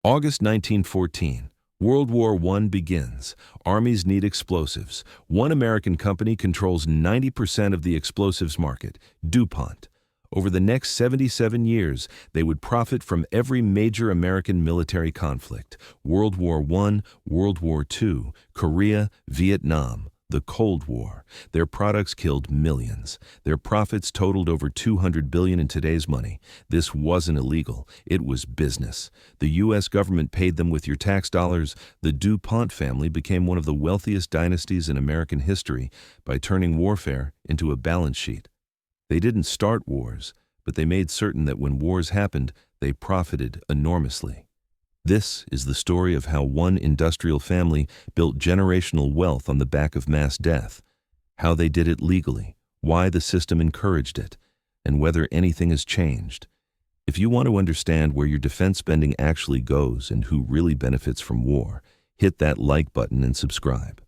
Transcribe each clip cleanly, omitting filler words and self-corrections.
August 1914. World War I begins. Armies need explosives. One American company controls 90% of the explosives market, DuPont. Over the next 77 years, they would profit from every major American military conflict: World War I, World War II, Korea, Vietnam, the Cold War. Their products killed millions. Their profits totaled over $200 billion in today's money. This wasn't illegal. It was business. The U.S. government paid them with your tax dollars. The DuPont family became one of the wealthiest dynasties in American history by turning warfare into a balance sheet. They didn't start wars, but they made certain that when wars happened, they profited enormously. This is the story of how one industrial family built generational wealth on the back of mass death, how they did it legally, why the system encouraged it, and whether anything has changed. If you want to understand where your defense spending actually goes and who really benefits from war, hit that like button and subscribe.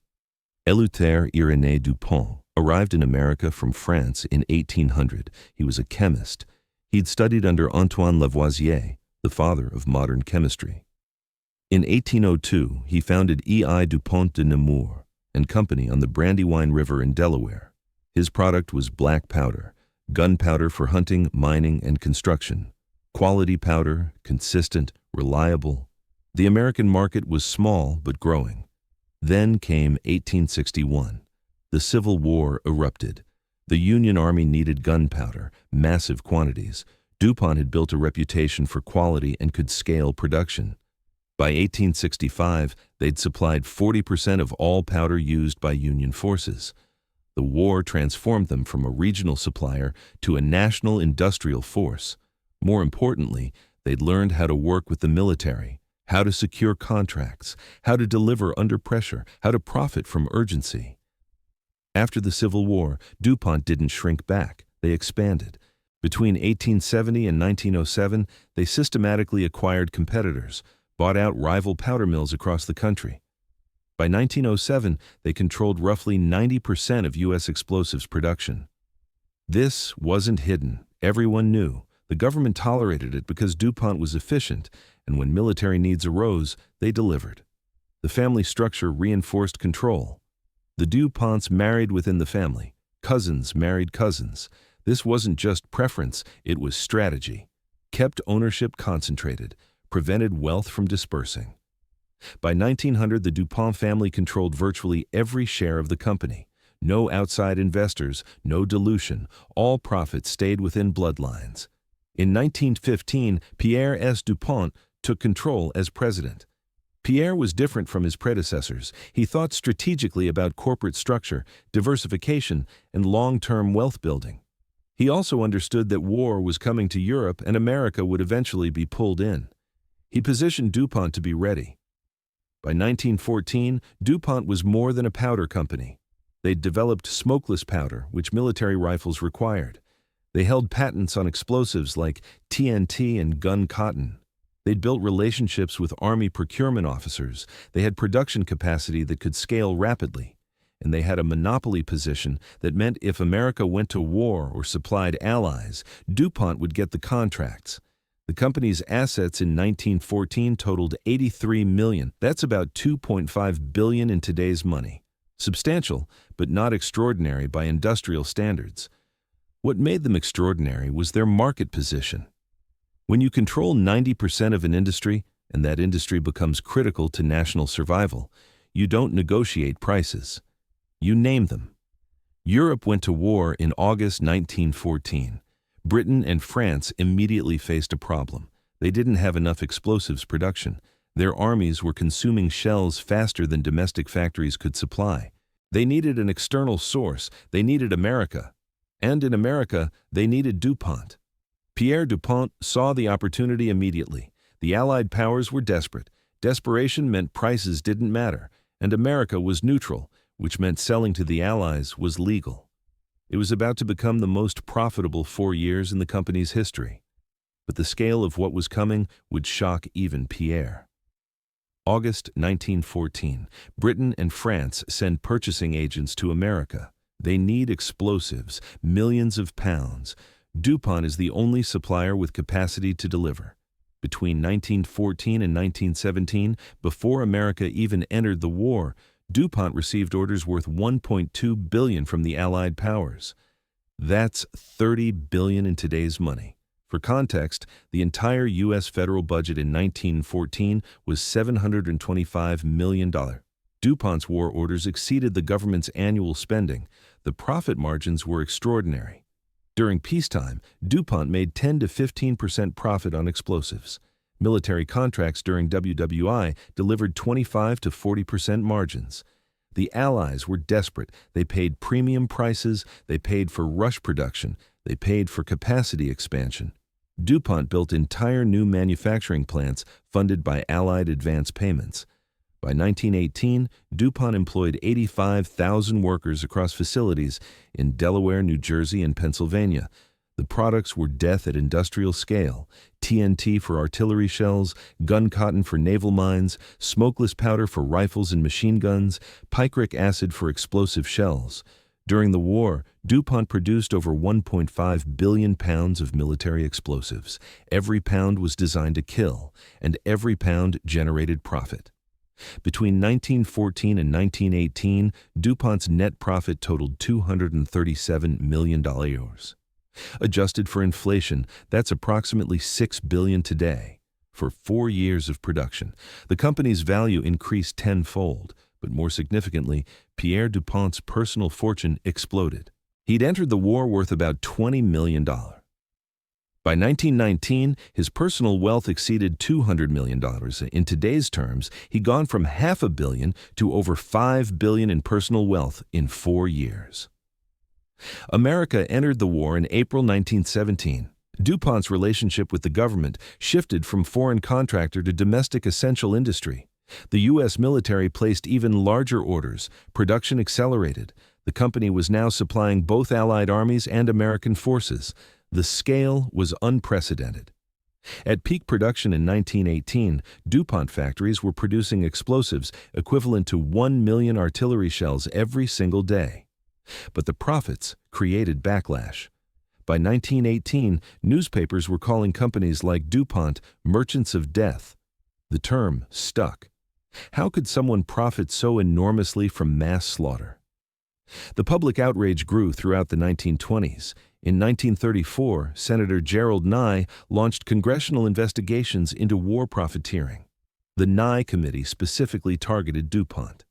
Éleuthère-Irénée DuPont arrived in America from France in 1800. He was a chemist. He'd studied under Antoine Lavoisier, the father of modern chemistry. In 1802, he founded E.I. DuPont de Nemours and Company on the Brandywine River in Delaware. His product was black powder, gunpowder for hunting, mining, and construction. Quality powder, consistent, reliable. The American market was small but growing. Then came 1861. The Civil War erupted. The Union Army needed gunpowder, massive quantities. DuPont had built a reputation for quality and could scale production. By 1865, they'd supplied 40% of all powder used by Union forces. The war transformed them from a regional supplier to a national industrial force. More importantly, they'd learned how to work with the military, how to secure contracts, how to deliver under pressure, how to profit from urgency. After the Civil War, DuPont didn't shrink back. They expanded. Between 1870 and 1907, they systematically acquired competitors, bought out rival powder mills across the country. By 1907, they controlled roughly 90% of U.S. explosives production. This wasn't hidden. Everyone knew. The government tolerated it because DuPont was efficient, and when military needs arose, they delivered. The family structure reinforced control. The DuPonts married within the family. Cousins married cousins. This wasn't just preference, it was strategy. Kept ownership concentrated, prevented wealth from dispersing. By 1900, the DuPont family controlled virtually every share of the company. No outside investors, no dilution. All profits stayed within bloodlines. In 1915, Pierre S. DuPont took control as president. Pierre was different from his predecessors. He thought strategically about corporate structure, diversification, and long-term wealth building. He also understood that war was coming to Europe and America would eventually be pulled in. He positioned DuPont to be ready. By 1914, DuPont was more than a powder company. They'd developed smokeless powder, which military rifles required. They held patents on explosives like TNT and gun cotton. They'd built relationships with Army procurement officers. They had production capacity that could scale rapidly. And they had a monopoly position that meant if America went to war or supplied allies, DuPont would get the contracts. The company's assets in 1914 totaled $83 million. That's about $2.5 billion in today's money. Substantial, but not extraordinary by industrial standards. What made them extraordinary was their market position. When you control 90% of an industry, and that industry becomes critical to national survival, you don't negotiate prices. You name them. Europe went to war in August 1914. Britain and France immediately faced a problem. They didn't have enough explosives production. Their armies were consuming shells faster than domestic factories could supply. They needed an external source. They needed America. And in America, they needed DuPont. Pierre du Pont saw the opportunity immediately. The Allied powers were desperate. Desperation meant prices didn't matter, and America was neutral, which meant selling to the Allies was legal. It was about to become the most profitable 4 years in the company's history. But the scale of what was coming would shock even Pierre. August 1914. Britain and France send purchasing agents to America. They need explosives, millions of pounds. DuPont is the only supplier with capacity to deliver. Between 1914 and 1917, before America even entered the war, DuPont received orders worth $1.2 billion from the Allied powers. That's $30 billion in today's money. For context, the entire U.S. federal budget in 1914 was $725 million. DuPont's war orders exceeded the government's annual spending. The profit margins were extraordinary. During peacetime, DuPont made 10 to 15% profit on explosives. Military contracts during WWII delivered 25 to 40% margins. The Allies were desperate. They paid premium prices, they paid for rush production, they paid for capacity expansion. DuPont built entire new manufacturing plants funded by Allied advance payments. By 1918, DuPont employed 85,000 workers across facilities in Delaware, New Jersey, and Pennsylvania. The products were death at industrial scale: TNT for artillery shells, gun cotton for naval mines, smokeless powder for rifles and machine guns, picric acid for explosive shells. During the war, DuPont produced over 1.5 billion pounds of military explosives. Every pound was designed to kill, and every pound generated profit. Between 1914 and 1918, DuPont's net profit totaled $237 million. Adjusted for inflation, that's approximately $6 billion today. For 4 years of production, the company's value increased tenfold, but more significantly, Pierre du Pont's personal fortune exploded. He'd entered the war worth about $20 million. By 1919, his personal wealth exceeded $200 million. In today's terms, he'd gone from $500 million to over $5 billion in personal wealth in 4 years. America entered the war in April 1917. DuPont's relationship with the government shifted from foreign contractor to domestic essential industry. The U.S. military placed even larger orders. Production accelerated. The company was now supplying both Allied armies and American forces. The scale was unprecedented. At peak production in 1918, DuPont factories were producing explosives equivalent to 1 million artillery shells every single day. But the profits created backlash. By 1918, newspapers were calling companies like DuPont merchants of death. The term stuck. How could someone profit so enormously from mass slaughter? The public outrage grew throughout the 1920s. In 1934, Senator Gerald Nye launched congressional investigations into war profiteering. The Nye Committee specifically targeted DuPont.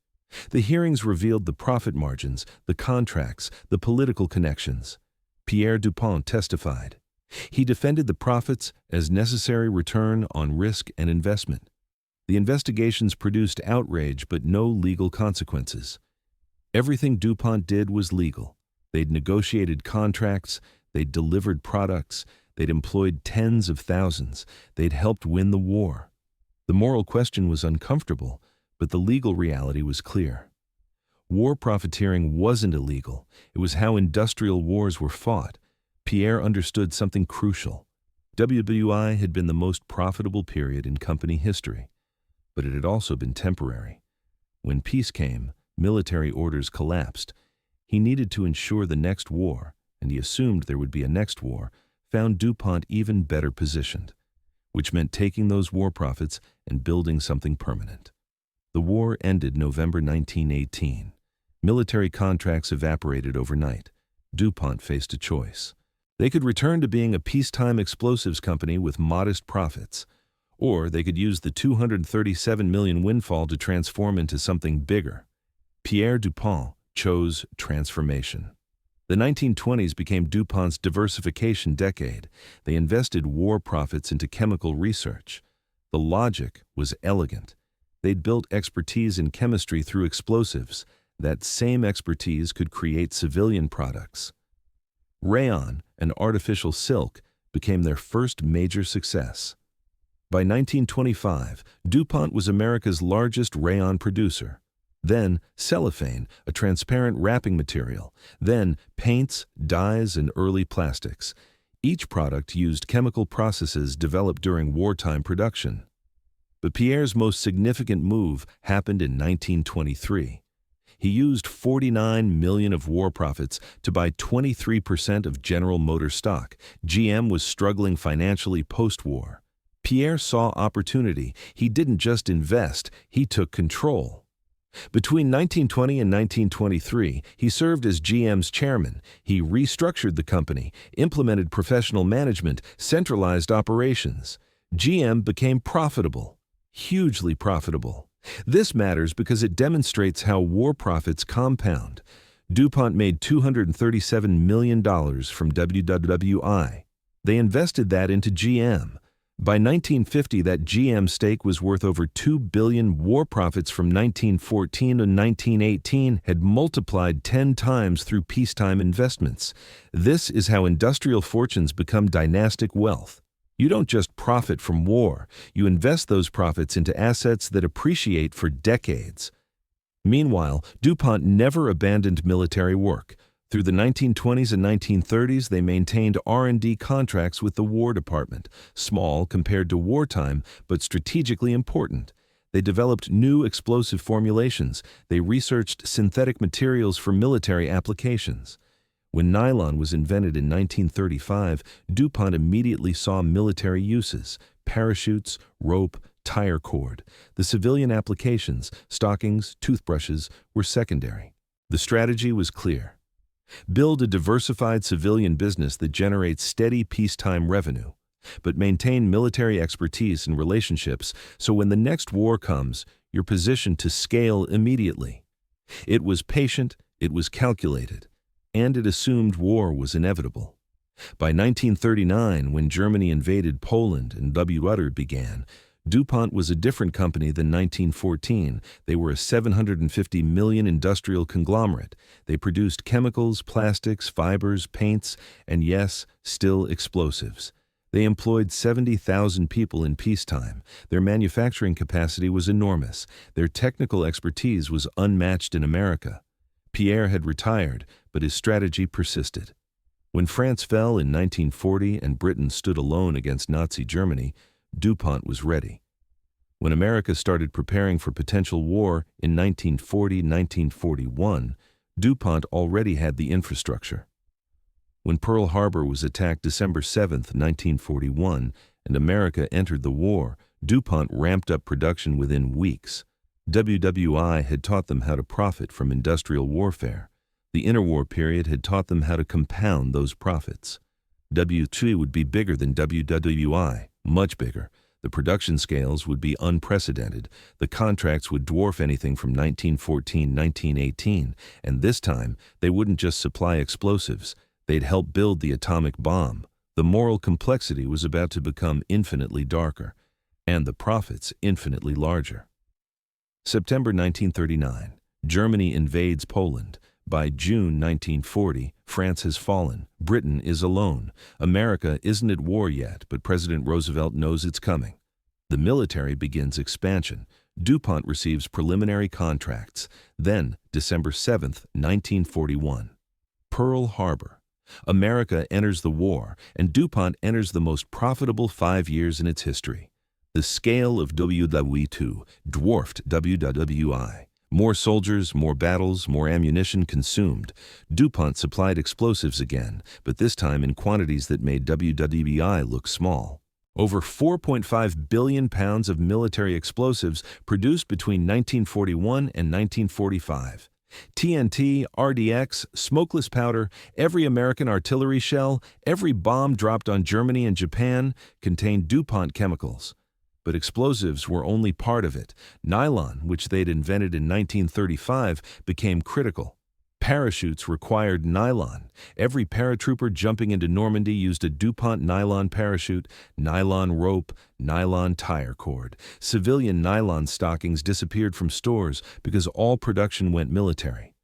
The hearings revealed the profit margins, the contracts, the political connections. Pierre du Pont testified. He defended the profits as necessary return on risk and investment. The investigations produced outrage but no legal consequences. Everything DuPont did was legal. They'd negotiated contracts, they'd delivered products, they'd employed tens of thousands, they'd helped win the war. The moral question was uncomfortable, but the legal reality was clear. War profiteering wasn't illegal. It was how industrial wars were fought. Pierre understood something crucial. WWII had been the most profitable period in company history, but it had also been temporary. When peace came, military orders collapsed. He needed to ensure the next war, and he assumed there would be a next war, found DuPont even better positioned, which meant taking those war profits and building something permanent. The war ended November 1918. Military contracts evaporated overnight. DuPont faced a choice. They could return to being a peacetime explosives company with modest profits, or they could use the $237 million windfall to transform into something bigger. Pierre du Pont chose transformation. The 1920s became DuPont's diversification decade. They invested war profits into chemical research. The logic was elegant. They'd built expertise in chemistry through explosives. That same expertise could create civilian products. Rayon, an artificial silk, became their first major success. By 1925, DuPont was America's largest rayon producer. Then cellophane, a transparent wrapping material. Then paints, dyes, and early plastics. Each product used chemical processes developed during wartime production. But Pierre's most significant move happened in 1923. He used $49 million of war profits to buy 23% of General Motors stock. GM was struggling financially post-war. Pierre saw opportunity. He didn't just invest, he took control. Between 1920 and 1923, he served as GM's chairman. He restructured the company, implemented professional management, centralized operations. GM became profitable, hugely profitable. This matters because it demonstrates how war profits compound. DuPont made $237 million from WWII. They invested that into GM. By 1950, that GM stake was worth over $2 billion. War profits from 1914 to 1918 had multiplied 10 times through peacetime investments. This is how industrial fortunes become dynastic wealth. You don't just profit from war, you invest those profits into assets that appreciate for decades. Meanwhile, DuPont never abandoned military work. Through the 1920s and 1930s, they maintained R&D contracts with the War Department, small compared to wartime, but strategically important. They developed new explosive formulations. They researched synthetic materials for military applications. When nylon was invented in 1935, DuPont immediately saw military uses: parachutes, rope, tire cord. The civilian applications, stockings, toothbrushes, were secondary. The strategy was clear. Build a diversified civilian business that generates steady peacetime revenue, but maintain military expertise and relationships so when the next war comes, you're positioned to scale immediately. It was patient, it was calculated, and it assumed war was inevitable. By 1939, when Germany invaded Poland and WWII began, DuPont was a different company than 1914. They were a $750 million industrial conglomerate. They produced chemicals, plastics, fibers, paints, and yes, still explosives. They employed 70,000 people in peacetime. Their manufacturing capacity was enormous. Their technical expertise was unmatched in America. Pierre had retired, but his strategy persisted. When France fell in 1940 and Britain stood alone against Nazi Germany, DuPont was ready. When America started preparing for potential war in 1940-1941, DuPont already had the infrastructure. When Pearl Harbor was attacked December 7, 1941, and America entered the war, DuPont ramped up production within weeks. WWII had taught them how to profit from industrial warfare. The interwar period had taught them how to compound those profits. WWII would be bigger than WWII. Much bigger. The production scales would be unprecedented. The contracts would dwarf anything from 1914-1918, and this time they wouldn't just supply explosives, they'd help build the atomic bomb. The moral complexity was about to become infinitely darker, and the profits infinitely larger. September 1939. Germany invades Poland. By June 1940, France has fallen. Britain is alone. America isn't at war yet, but President Roosevelt knows it's coming. The military begins expansion. DuPont receives preliminary contracts. Then, December 7, 1941. Pearl Harbor. America enters the war, and DuPont enters the most profitable 5 years in its history. The scale of WWII dwarfed WWII. More soldiers, more battles, more ammunition consumed. DuPont supplied explosives again, but this time in quantities that made WWII look small. Over 4.5 billion pounds of military explosives produced between 1941 and 1945. TNT, RDX, smokeless powder, every American artillery shell, every bomb dropped on Germany and Japan contained DuPont chemicals. But explosives were only part of it. Nylon, which they'd invented in 1935, became critical. Parachutes required nylon. Every paratrooper jumping into Normandy used a DuPont nylon parachute, nylon rope, nylon tire cord. Civilian nylon stockings disappeared from stores because all production went military.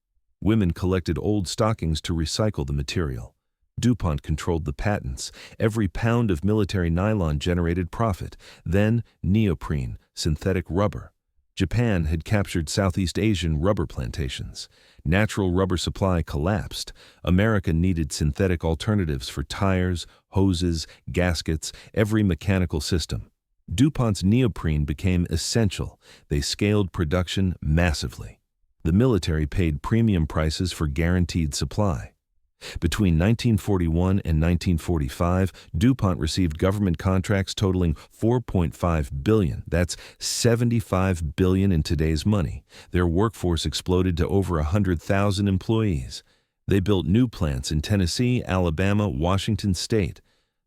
Women collected old stockings to recycle the material. DuPont controlled the patents. Every pound of military nylon generated profit. Then neoprene, synthetic rubber. Japan had captured Southeast Asian rubber plantations. Natural rubber supply collapsed. America needed synthetic alternatives for tires, hoses, gaskets, every mechanical system. DuPont's neoprene became essential. They scaled production massively. The military paid premium prices for guaranteed supply. Between 1941 and 1945, DuPont received government contracts totaling $4.5 billion. That's $75 billion in today's money. Their workforce exploded to over 100,000 employees. They built new plants in Tennessee, Alabama, Washington State.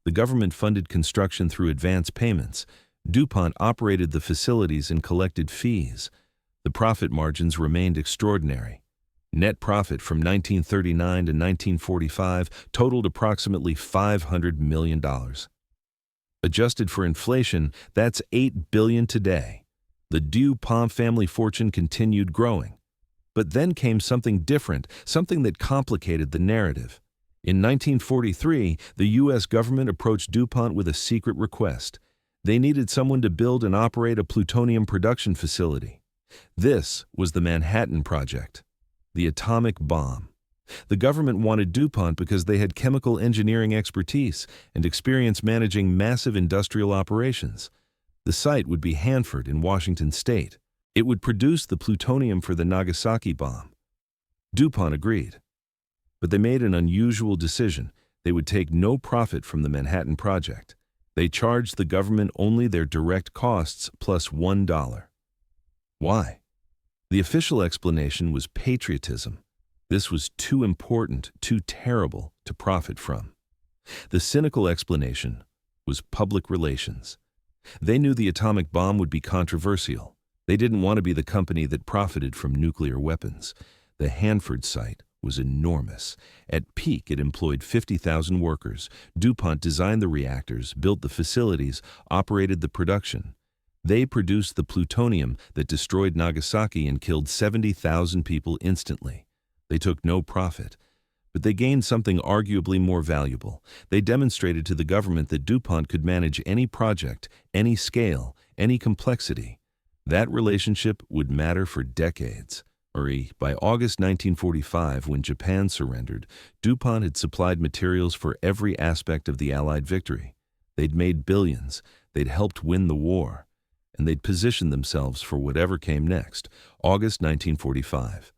The government funded construction through advance payments. DuPont operated the facilities and collected fees. The profit margins remained extraordinary. Net profit from 1939 to 1945 totaled approximately $500 million. Adjusted for inflation, that's $8 billion today. The DuPont family fortune continued growing. But then came something different, something that complicated the narrative. In 1943, the U.S. government approached DuPont with a secret request. They needed someone to build and operate a plutonium production facility. This was the Manhattan Project. The atomic bomb. The government wanted DuPont because they had chemical engineering expertise and experience managing massive industrial operations. The site would be Hanford in Washington State. It would produce the plutonium for the Nagasaki bomb. DuPont agreed. But they made an unusual decision. They would take no profit from the Manhattan Project. They charged the government only their direct costs plus $1. Why? The official explanation was patriotism. This was too important, too terrible to profit from. The cynical explanation was public relations. They knew the atomic bomb would be controversial. They didn't want to be the company that profited from nuclear weapons. The Hanford site was enormous. At peak, it employed 50,000 workers. DuPont designed the reactors, built the facilities, operated the production. They produced the plutonium that destroyed Nagasaki and killed 70,000 people instantly. They took no profit, but they gained something arguably more valuable. They demonstrated to the government that DuPont could manage any project, any scale, any complexity. That relationship would matter for decades. By August 1945, when Japan surrendered, DuPont had supplied materials for every aspect of the Allied victory. They'd made billions. They'd helped win the war. And they'd positioned themselves for whatever came next. August 1945.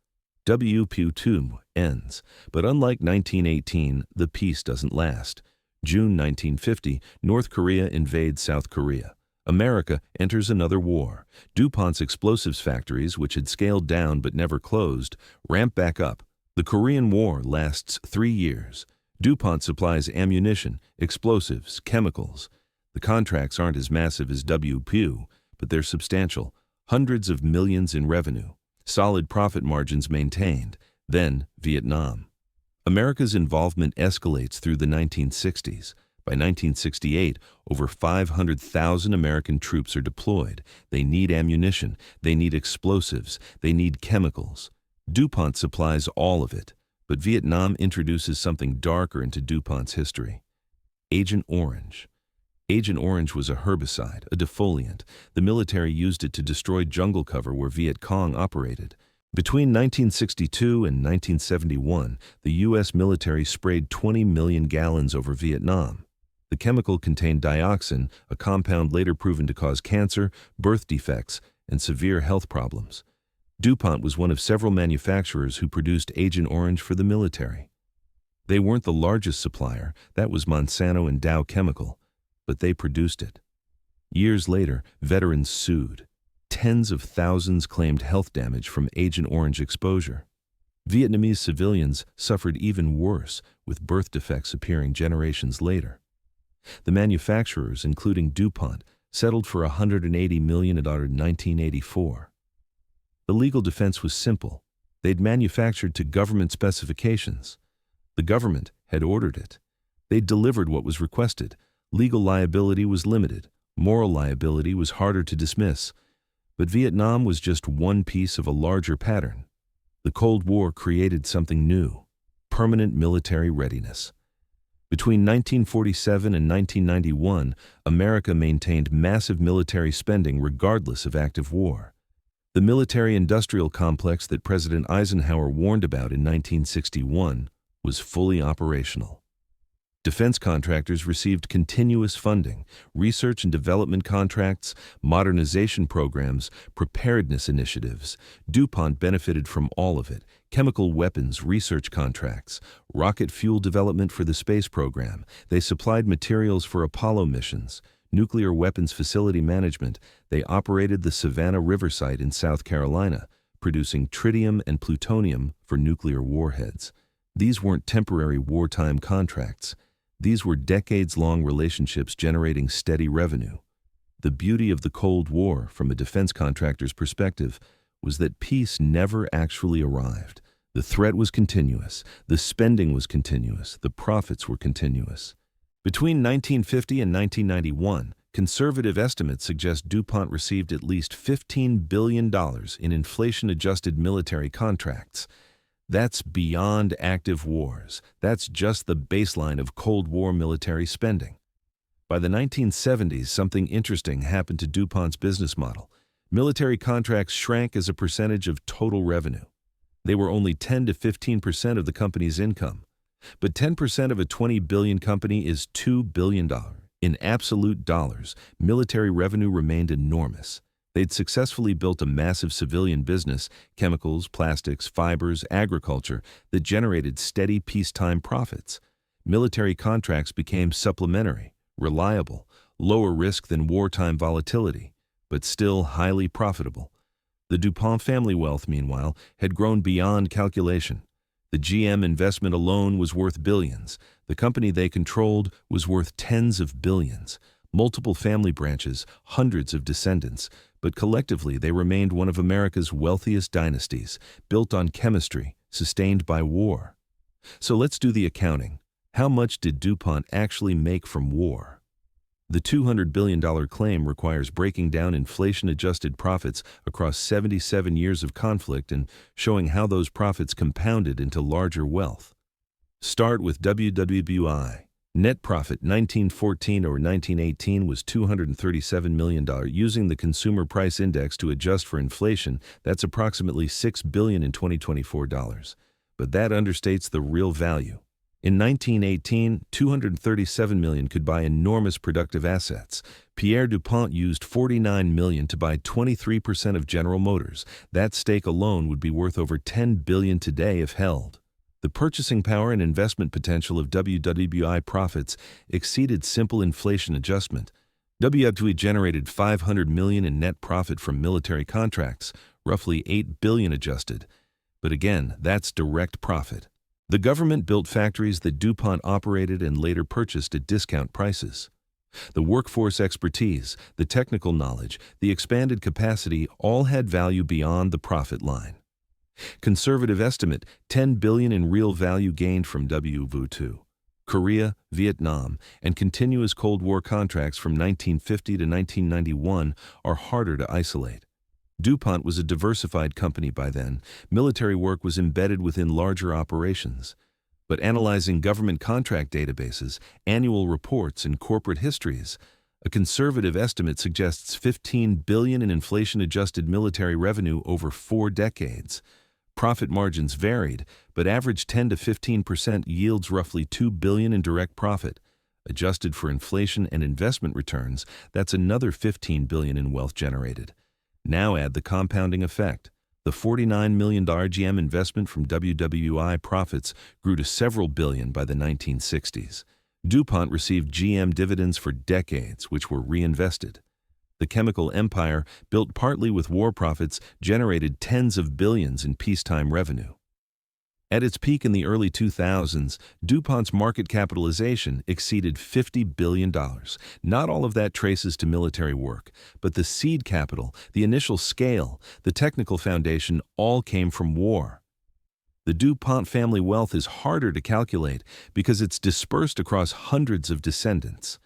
WWII ends, but unlike 1918, the peace doesn't last. June 1950, North Korea invades South Korea. America enters another war. DuPont's explosives factories, which had scaled down but never closed, ramp back up. The Korean War lasts 3 years. DuPont supplies ammunition, explosives, chemicals. The contracts aren't as massive as WWII, but they're substantial. Hundreds of millions in revenue. Solid profit margins maintained. Then, Vietnam. America's involvement escalates through the 1960s. By 1968, over 500,000 American troops are deployed. They need ammunition. They need explosives. They need chemicals. DuPont supplies all of it. But Vietnam introduces something darker into DuPont's history. Agent Orange. Agent Orange was a herbicide, a defoliant. The military used it to destroy jungle cover where Viet Cong operated. Between 1962 and 1971, the U.S. military sprayed 20 million gallons over Vietnam. The chemical contained dioxin, a compound later proven to cause cancer, birth defects, and severe health problems. DuPont was one of several manufacturers who produced Agent Orange for the military. They weren't the largest supplier, that was Monsanto and Dow Chemical, but they produced it. Years later, veterans sued. Tens of thousands claimed health damage from Agent Orange exposure. Vietnamese civilians suffered even worse, with birth defects appearing generations later. The manufacturers, including DuPont, settled for $180 million in 1984. The legal defense was simple. They'd manufactured to government specifications. The government had ordered it. They'd delivered what was requested. Legal liability was limited. Moral liability was harder to dismiss. But Vietnam was just one piece of a larger pattern. The Cold War created something new: permanent military readiness. Between 1947 and 1991, America maintained massive military spending regardless of active war. The military-industrial complex that President Eisenhower warned about in 1961 was fully operational. Defense contractors received continuous funding, research and development contracts, modernization programs, preparedness initiatives. DuPont benefited from all of it: chemical weapons research contracts, rocket fuel development for the space program. They supplied materials for Apollo missions, nuclear weapons facility management. They operated the Savannah River site in South Carolina, producing tritium and plutonium for nuclear warheads. These weren't temporary wartime contracts. These were decades-long relationships generating steady revenue. The beauty of the Cold War, from a defense contractor's perspective, was that peace never actually arrived. The threat was continuous, the spending was continuous, the profits were continuous. Between 1950 and 1991, conservative estimates suggest DuPont received at least $15 billion in inflation-adjusted military contracts. That's beyond active wars. That's just the baseline of Cold War military spending. By the 1970s, something interesting happened to DuPont's business model. Military contracts shrank as a percentage of total revenue. They were only 10 to 15% of the company's income. But 10% of a $20 billion company is $2 billion. In absolute dollars, military revenue remained enormous. They'd successfully built a massive civilian business, chemicals, plastics, fibers, agriculture, that generated steady peacetime profits. Military contracts became supplementary, reliable, lower risk than wartime volatility, but still highly profitable. The DuPont family wealth, meanwhile, had grown beyond calculation. The GM investment alone was worth billions. The company they controlled was worth tens of billions. Multiple family branches, hundreds of descendants, but collectively they remained one of America's wealthiest dynasties, built on chemistry, sustained by war. So let's do the accounting. How much did DuPont actually make from war? The $200 billion claim requires breaking down inflation-adjusted profits across 77 years of conflict and showing how those profits compounded into larger wealth. Start with WWII. Net profit 1914 or 1918 was $237 million. Using the Consumer Price Index to adjust for inflation, that's approximately $6 billion in 2024 dollars. But that understates the real value. In 1918, $237 million could buy enormous productive assets. Pierre du Pont used $49 million to buy 23% of General Motors. That stake alone would be worth over $10 billion today if held. The purchasing power and investment potential of WWII profits exceeded simple inflation adjustment. WWII generated $500 million in net profit from military contracts, roughly $8 billion adjusted. But again, that's direct profit. The government built factories that DuPont operated and later purchased at discount prices. The workforce expertise, the technical knowledge, the expanded capacity all had value beyond the profit line. Conservative estimate, $10 billion in real value gained from WWII. Korea, Vietnam, and continuous Cold War contracts from 1950 to 1991 are harder to isolate. DuPont was a diversified company by then. Military work was embedded within larger operations. But analyzing government contract databases, annual reports, and corporate histories, a conservative estimate suggests $15 billion in inflation-adjusted military revenue over 4 decades. Profit margins varied, but average 10 to 15% yields roughly $2 billion in direct profit. Adjusted for inflation and investment returns, that's another $15 billion in wealth generated. Now add the compounding effect. The $49 million GM investment from WWII profits grew to several billion by the 1960s. DuPont received GM dividends for decades, which were reinvested. The chemical empire, built partly with war profits, generated tens of billions in peacetime revenue. At its peak in the early 2000s, DuPont's market capitalization exceeded $50 billion. Not all of that traces to military work, but the seed capital, the initial scale, the technical foundation all came from war. The DuPont family wealth is harder to calculate because it's dispersed across hundreds of descendants.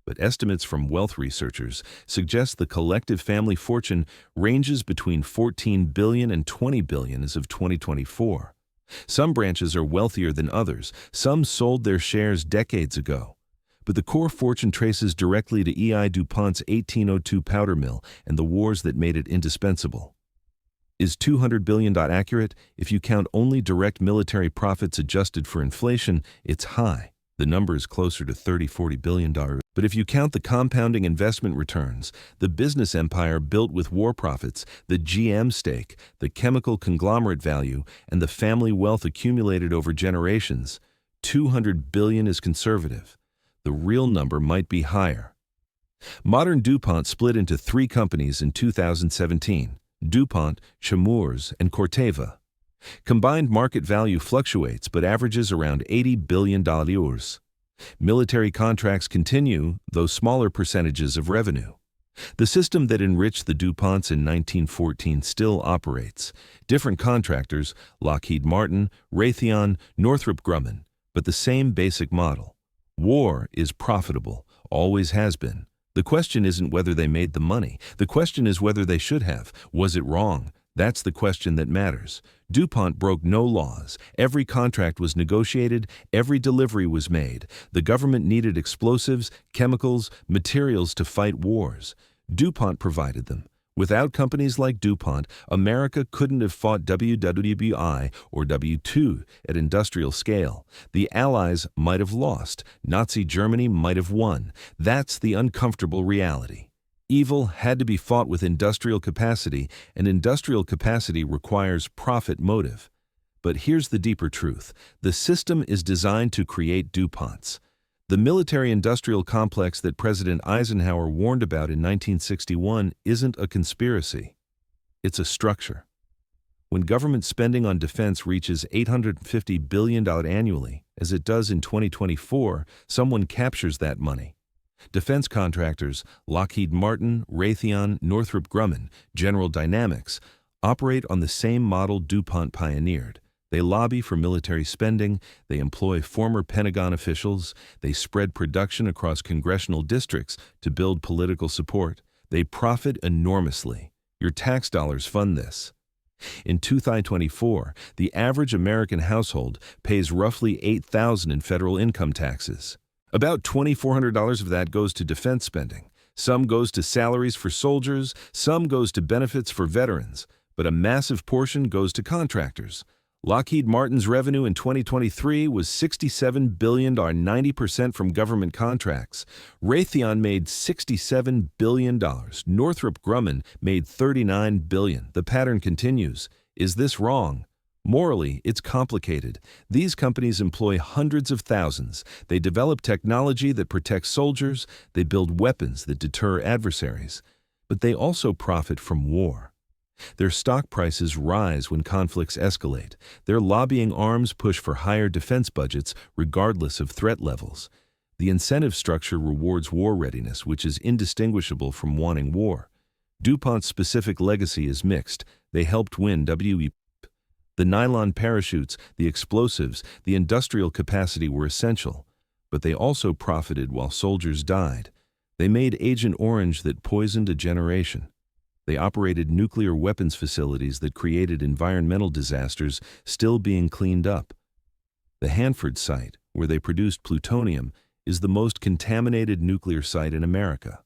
But estimates from wealth researchers suggest the collective family fortune ranges between $14 billion and $20 billion as of 2024. Some branches are wealthier than others. Some sold their shares decades ago. But the core fortune traces directly to E.I. DuPont's 1802 powder mill and the wars that made it indispensable. Is $200 billion accurate? If you count only direct military profits adjusted for inflation, it's high. The number is closer to $30–40 billion. But if you count the compounding investment returns, the business empire built with war profits, the GM stake, the chemical conglomerate value, and the family wealth accumulated over generations, $200 billion is conservative. The real number might be higher. Modern DuPont split into 3 companies in 2017, DuPont, Chemours, and Corteva. Combined market value fluctuates but averages around $80 billion. Military contracts continue, though smaller percentages of revenue. The system that enriched the DuPonts in 1914 still operates. Different contractors, Lockheed Martin, Raytheon, Northrop Grumman, but the same basic model. War is profitable, always has been. The question isn't whether they made the money. The question is whether they should have. Was it wrong? That's the question that matters. DuPont broke no laws. Every contract was negotiated. Every delivery was made. The government needed explosives, chemicals, materials to fight wars. DuPont provided them. Without companies like DuPont, America couldn't have fought WWII or WWII at industrial scale. The Allies might have lost. Nazi Germany might have won. That's the uncomfortable reality. Evil had to be fought with industrial capacity, and industrial capacity requires profit motive. But here's the deeper truth. The system is designed to create DuPonts. The military-industrial complex that President Eisenhower warned about in 1961 isn't a conspiracy. It's a structure. When government spending on defense reaches $850 billion annually, as it does in 2024, someone captures that money. Defense contractors, Lockheed Martin, Raytheon, Northrop Grumman, General Dynamics, operate on the same model DuPont pioneered. They lobby for military spending, they employ former Pentagon officials, they spread production across congressional districts to build political support. They profit enormously. Your tax dollars fund this. In 2024, the average American household pays roughly $8,000 in federal income taxes. About $2,400 of that goes to defense spending. Some goes to salaries for soldiers, some goes to benefits for veterans, but a massive portion goes to contractors. Lockheed Martin's revenue in 2023 was $67 billion, or 90% from government contracts. Raytheon made $67 billion. Northrop Grumman made $39 billion. The pattern continues. Is this wrong? Morally, it's complicated. These companies employ hundreds of thousands. They develop technology that protects soldiers. They build weapons that deter adversaries. But they also profit from war. Their stock prices rise when conflicts escalate. Their lobbying arms push for higher defense budgets regardless of threat levels. The incentive structure rewards war readiness, which is indistinguishable from wanting war. DuPont's specific legacy is mixed. They helped win WWII. The nylon parachutes, the explosives, the industrial capacity were essential, but they also profited while soldiers died. They made Agent Orange that poisoned a generation. They operated nuclear weapons facilities that created environmental disasters still being cleaned up. The Hanford site, where they produced plutonium, is the most contaminated nuclear site in America.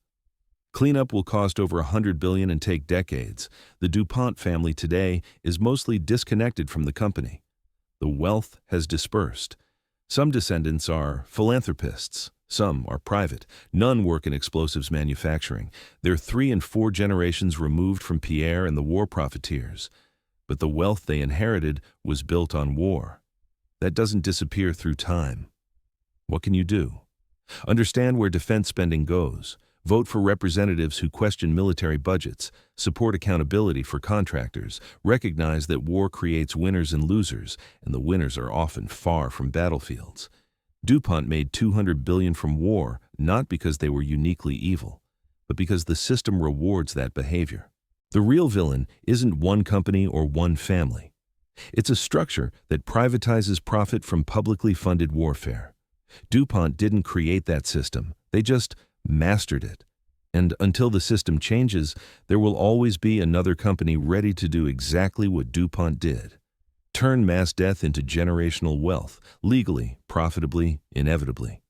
Cleanup will cost over $100 billion and take decades. The DuPont family today is mostly disconnected from the company. The wealth has dispersed. Some descendants are philanthropists. Some are private. None work in explosives manufacturing. They're 3 and 4 generations removed from Pierre and the war profiteers. But the wealth they inherited was built on war. That doesn't disappear through time. What can you do? Understand where defense spending goes. Vote for representatives who question military budgets, support accountability for contractors, recognize that war creates winners and losers, and the winners are often far from battlefields. DuPont made $200 billion from war, not because they were uniquely evil, but because the system rewards that behavior. The real villain isn't one company or one family. It's a structure that privatizes profit from publicly funded warfare. DuPont didn't create that system, they just mastered it. And until the system changes, there will always be another company ready to do exactly what DuPont did. Turn mass death into generational wealth, legally, profitably, inevitably.